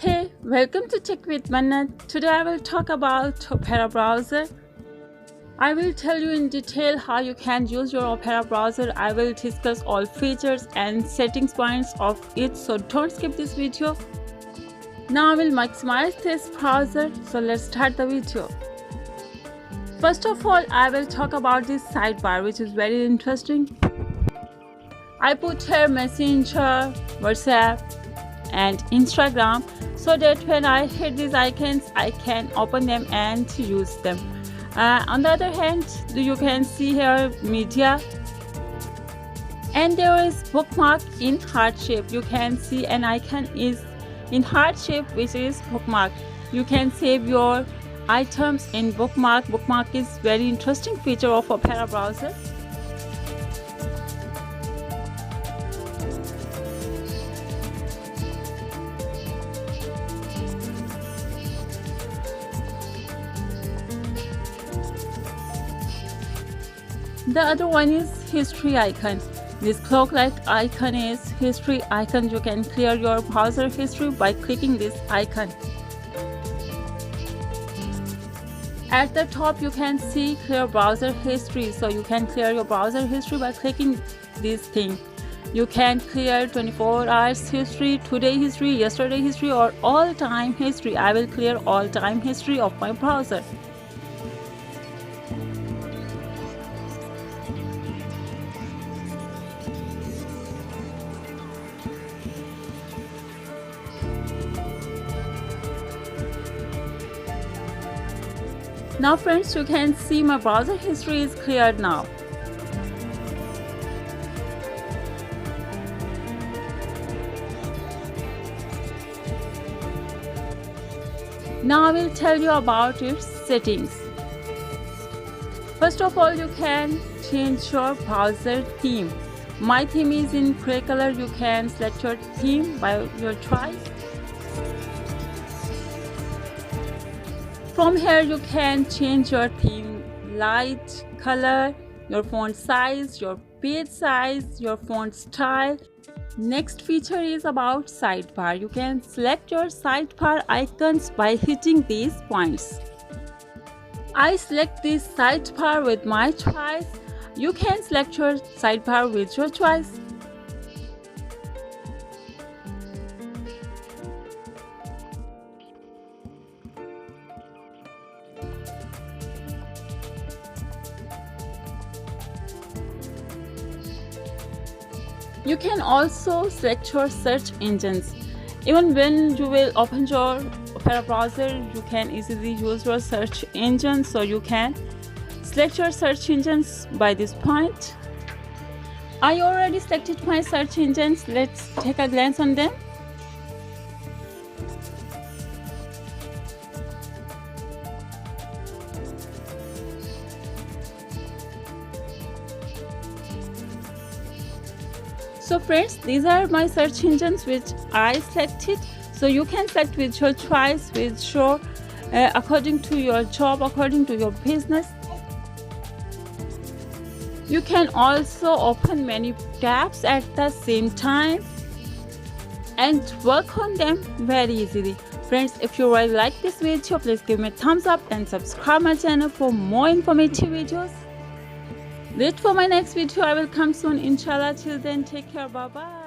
Hey, welcome to Tech with Mannat. Today I will talk about Opera browser. I will tell you in detail how you can use your Opera browser. I will discuss all features and settings points of it, so don't skip this video. Now I will maximize this browser, so let's start the video. First of all, I will talk about this sidebar, which is very interesting. I put here Messenger, WhatsApp and Instagram, so that when I hit these icons I can open them and use them. On the other hand, you can see here media, and there is bookmark in heart shape. You can see an icon is in heart shape, which is bookmark. You can save your items in bookmark. Bookmark is very interesting feature of Opera browser. The other one is history icon. This clock-like icon is history icon. You can clear your browser history by clicking this icon. At the top you can see clear browser history, so you can clear your browser history by clicking this thing. You can clear 24 hours history, today history, yesterday history, or all time history. I will clear all time history of my browser. Now friends, you can see my browser history is cleared now. Now I will tell you about its settings. First of all, you can change your browser theme. My theme is in gray color. You can select your theme by your choice. From here you can change your theme light, color, your font size, your page size, your font style. Next feature is about sidebar. You can select your sidebar icons by hitting these points. I select this sidebar with my choice. You can select your sidebar with your choice. You can also select your search engines. Even when you will open your Opera browser, you can easily use your search engine, so you can select your search engines by this point. I already selected my search engines. Let's take a glance on them. So friends, these are my search engines which I selected. So you can select with your choice, with your according to your job, according to your business. You can also open many tabs at the same time and work on them very easily. Friends, if you really like this video, please give me a thumbs up and subscribe my channel for more informative videos. Wait for my next video. I will come soon, inshallah. Till then, take care. Bye bye.